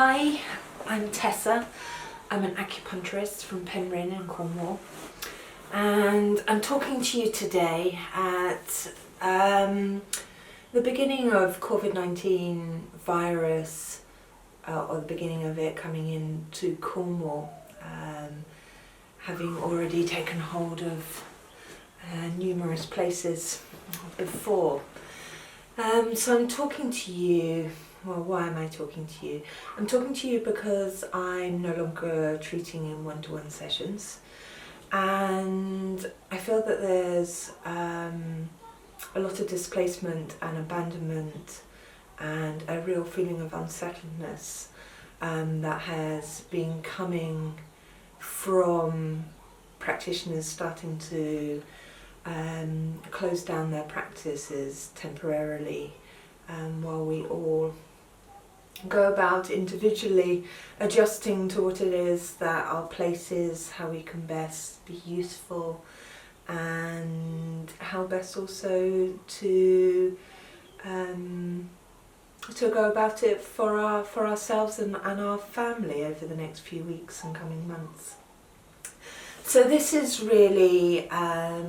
Hi, I'm Tessa. I'm an acupuncturist from Penryn in Cornwall, and I'm talking to you today at the beginning of COVID-19 virus, or the beginning of it coming into Cornwall, having already taken hold of numerous places before. So I'm talking to you. Well, why am I talking to you? I'm talking to you because I'm no longer treating in one-to-one sessions, and I feel that there's a lot of displacement and abandonment and a real feeling of unsettledness that has been coming from practitioners starting to close down their practices temporarily, while we all go about individually adjusting to what it is that our place is, how we can best be useful, and how best also to go about it for ourselves and our family over the next few weeks and coming months. So this is really a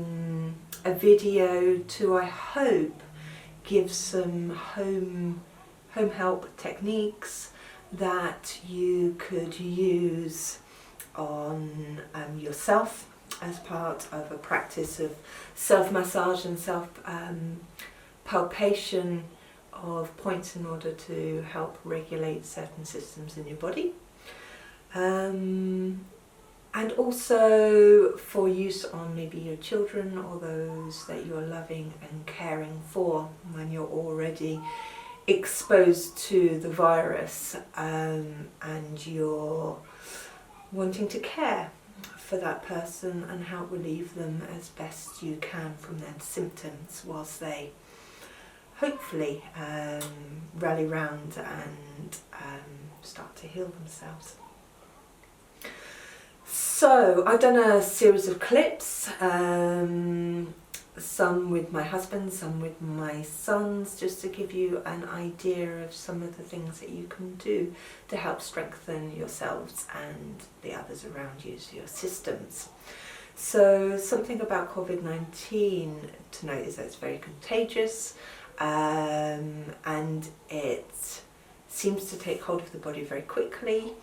video to, I hope, give some home help techniques that you could use on yourself as part of a practice of self-massage and self-palpation of points in order to help regulate certain systems in your body. And also for use on maybe your children or those that you're loving and caring for when you're already exposed to the virus, and you're wanting to care for that person and help relieve them as best you can from their symptoms whilst they hopefully rally round and start to heal themselves. So I've done a series of clips, some with my husband, some with my sons, just to give you an idea of some of the things that you can do to help strengthen yourselves and the others around you, so your systems. So something about COVID-19 to note is that it's very contagious, and it seems to take hold of the body very quickly.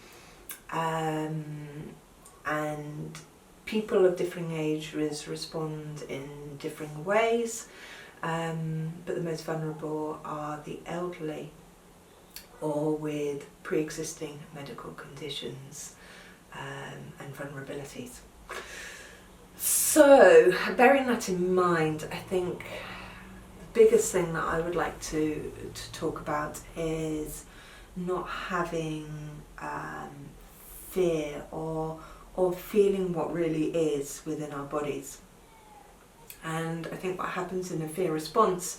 And people of differing ages respond in differing ways, but the most vulnerable are the elderly or with pre-existing medical conditions and vulnerabilities. So, bearing that in mind, I think the biggest thing that I would like to talk about is not having fear or feeling what really is within our bodies. And I think what happens in a fear response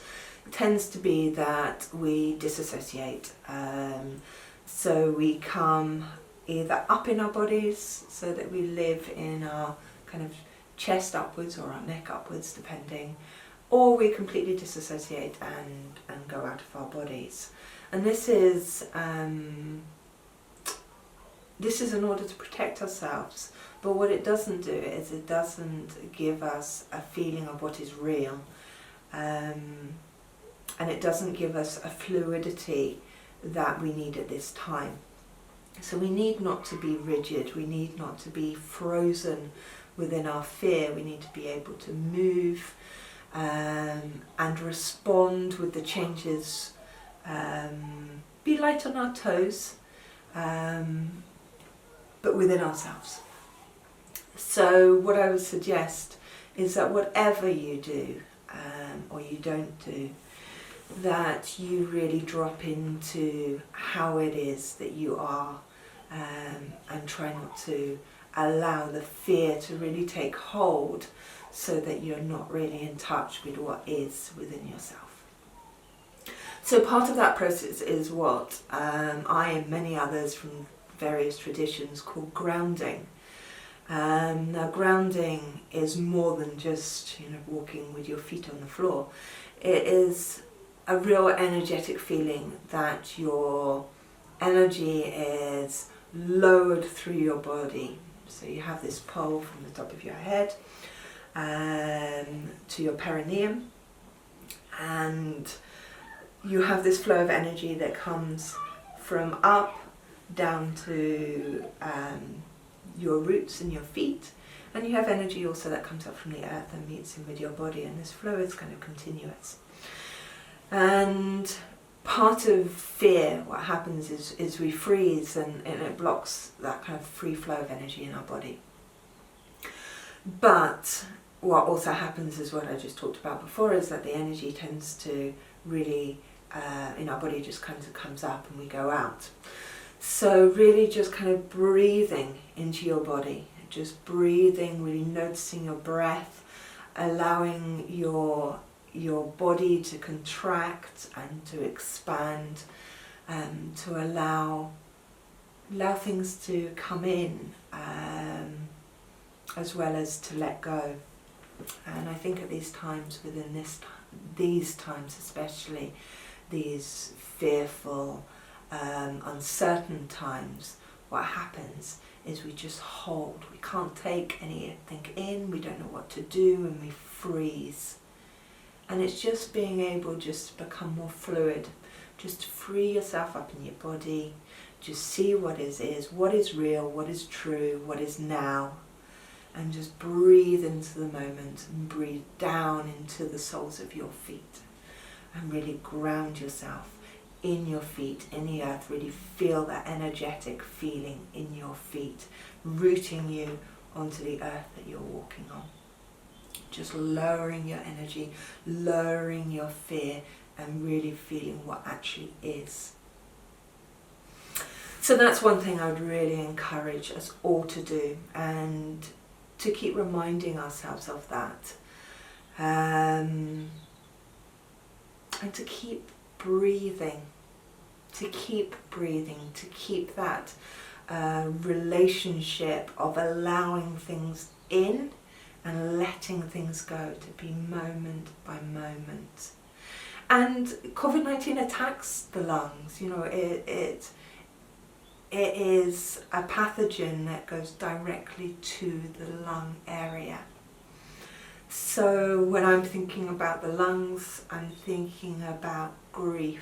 tends to be that we disassociate. So we come either up in our bodies, so that we live in our kind of chest upwards or our neck upwards, depending, or we completely disassociate and go out of our bodies. And this is in order to protect ourselves, but what it doesn't do is it doesn't give us a feeling of what is real, and it doesn't give us a fluidity that we need at this time. So we need not to be rigid, we need not to be frozen within our fear, we need to be able to move and respond with the changes, be light on our toes, but within ourselves. So what I would suggest is that whatever you do or you don't do, that you really drop into how it is that you are, and try not to allow the fear to really take hold, so that you're not really in touch with what is within yourself. So part of that process is what I and many others from various traditions call grounding. Now grounding is more than just walking with your feet on the floor. It is a real energetic feeling that you're energy is lowered through your body. So you have this pole from the top of your head to your perineum, and you have this flow of energy that comes from up down to your roots and your feet, and you have energy also that comes up from the earth and meets in with your body, and this flow is kind of continuous. And part of fear, what happens is we freeze, and it blocks that kind of free flow of energy in our body. But what also happens is what I just talked about before, is that the energy tends to really, in our body, just kind of comes up and we go out. So really just kind of breathing into your body, just breathing, really noticing your breath, allowing your body to contract and to expand, to allow things to come in, as well as to let go. And I think at these times, these times especially, these fearful, uncertain times, what happens is we just hold. We can't take anything in, we don't know what to do, and we freeze. And it's just being able just to become more fluid, just free yourself up in your body, just see what is real, what is true, what is now, and just breathe into the moment and breathe down into the soles of your feet, and really ground yourself in your feet, in the earth. Really feel that energetic feeling in your feet, rooting you onto the earth that you're walking on. Just lowering your energy, lowering your fear, and really feeling what actually is. So that's one thing I would really encourage us all to do, and to keep reminding ourselves of that. And to keep breathing, to keep that relationship of allowing things in and letting things go, to be moment by moment. And COVID-19 attacks the lungs. You know, it is a pathogen that goes directly to the lung area. So when I'm thinking about the lungs, I'm thinking about grief.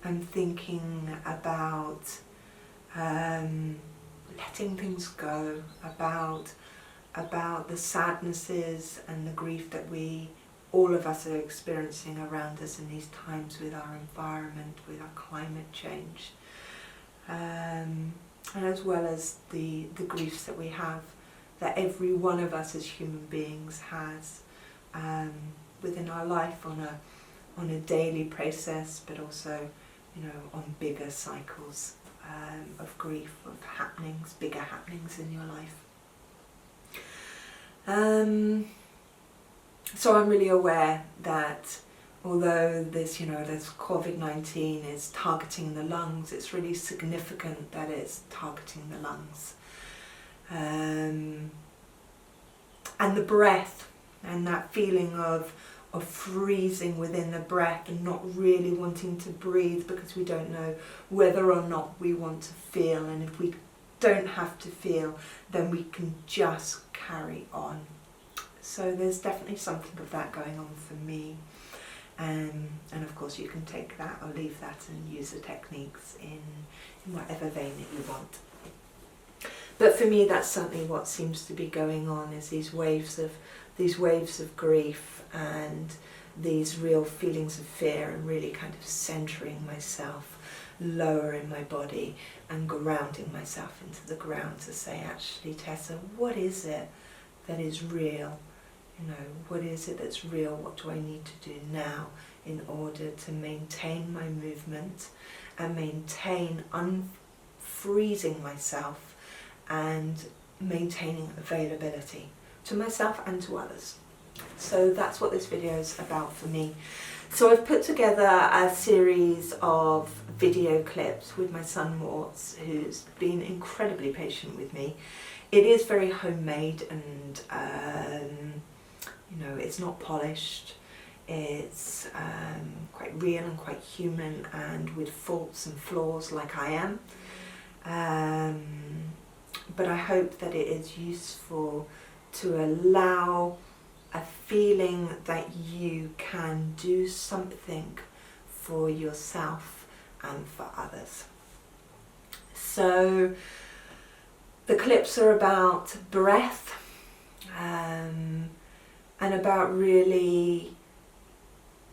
I'm thinking about letting things go, about the sadnesses and the grief that all of us are experiencing around us in these times, with our environment, with our climate change, and as well as the griefs that we have, that every one of us as human beings has within our life on a daily process, but also, you know, on bigger cycles of grief, of happenings, bigger happenings in your life. So I'm really aware that although this COVID-19 is targeting the lungs, it's really significant that it's targeting the lungs. And the breath, and that feeling of freezing within the breath and not really wanting to breathe because we don't know whether or not we want to feel, and if we don't have to feel, then we can just carry on. So there's definitely something of that going on for me, and of course you can take that or leave that and use the techniques in whatever vein that you want. But for me, that's certainly what seems to be going on, is these waves of grief and these real feelings of fear, and really kind of centering myself, lowering my body and grounding myself into the ground to say, actually, Tessa, what is it that is real? You know, what is it that's real? What do I need to do now in order to maintain my movement and maintain unfreezing myself and maintaining availability to myself and to others? So that's what this video is about for me. So I've put together a series of video clips with my son Mortz, who's been incredibly patient with me. It is very homemade, and you know, it's not polished. It's quite real and quite human, and with faults and flaws like I am. But I hope that it is useful to allow a feeling that you can do something for yourself and for others. So the clips are about breath, and about really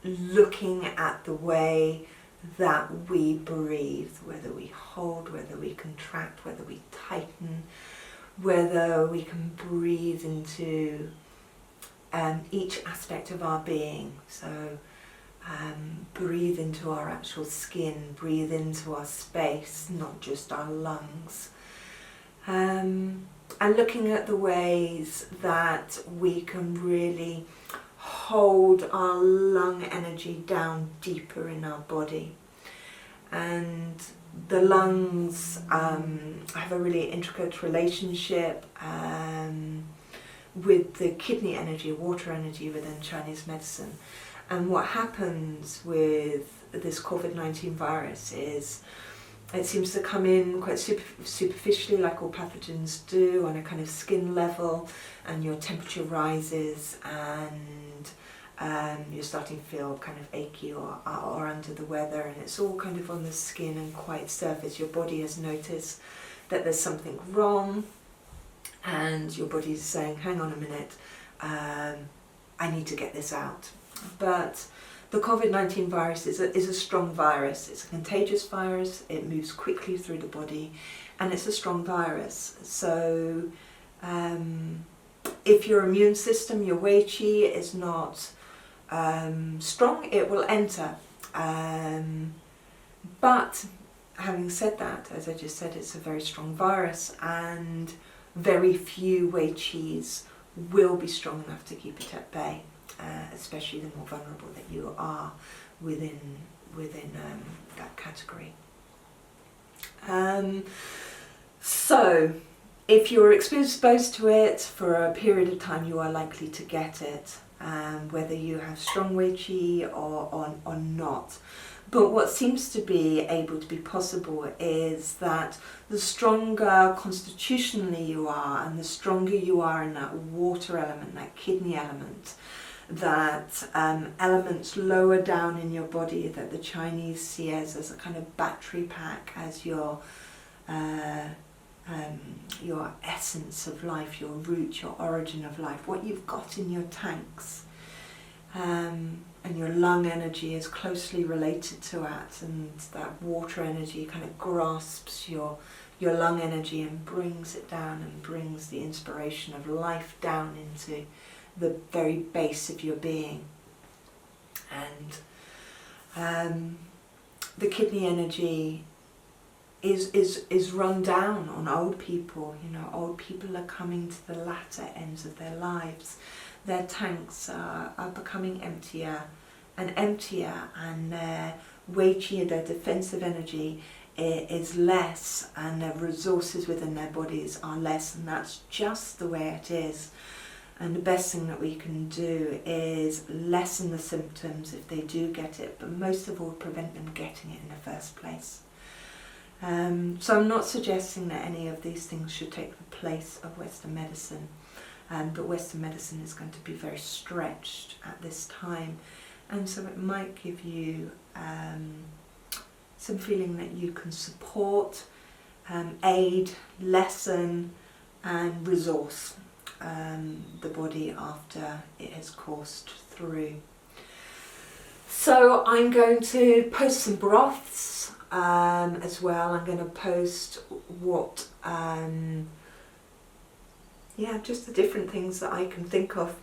looking at the way that we breathe, whether we hold, whether we contract, whether we tighten, whether we can breathe into each aspect of our being. So breathe into our actual skin, breathe into our space, not just our lungs. And looking at the ways that we can really hold our lung energy down deeper in our body. And the lungs have a really intricate relationship with the kidney energy, water energy within Chinese medicine. And what happens with this COVID-19 virus is it seems to come in quite superficially, like all pathogens do, on a kind of skin level, and your temperature rises, and you're starting to feel kind of achy or under the weather, and it's all kind of on the skin and quite surface. Your body has noticed that there's something wrong, and your body is saying, hang on a minute, I need to get this out. But the COVID-19 virus is a strong virus. It's a contagious virus. It moves quickly through the body, and it's a strong virus. So if your immune system, your Wei Qi, is not strong, it will enter. But having said that, as I just said, it's a very strong virus, and very few Wei Qis will be strong enough to keep it at bay. Especially the more vulnerable that you are within that category. So, if you're exposed to it for a period of time, you are likely to get it, whether you have strong Wei Qi or not. But what seems to be able to be possible is that the stronger constitutionally you are, and the stronger you are in that water element, that kidney element, that elements lower down in your body that the Chinese see as a kind of battery pack, as your essence of life, your root, your origin of life, what you've got in your tanks. And your lung energy is closely related to that, and that water energy kind of grasps your lung energy and brings it down, and brings the inspiration of life down into the very base of your being. And the kidney energy is run down on old people. You know, old people are coming to the latter ends of their lives. Their tanks are becoming emptier and emptier, and their Wei Qi, their defensive energy, is less, and their resources within their bodies are less, and that's just the way it is. And the best thing that we can do is lessen the symptoms if they do get it, but most of all prevent them getting it in the first place. So I'm not suggesting that any of these things should take the place of Western medicine, but Western medicine is going to be very stretched at this time, and so it might give you some feeling that you can support, aid, lessen and resource the body after it has coursed through. So I'm going to post some broths as well. I'm going to post what, just the different things that I can think of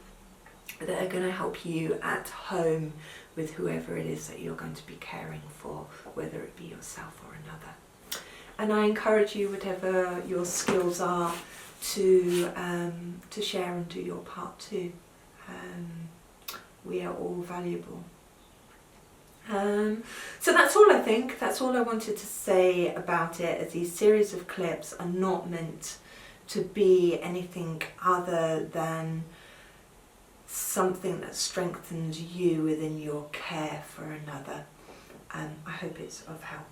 that are going to help you at home with whoever it is that you're going to be caring for, whether it be yourself or another. And I encourage you, whatever your skills are, to share and do your part too. We are all valuable. So that's all I think. That's all I wanted to say about it, as these series of clips are not meant to be anything other than something that strengthens you within your care for another. I hope it's of help.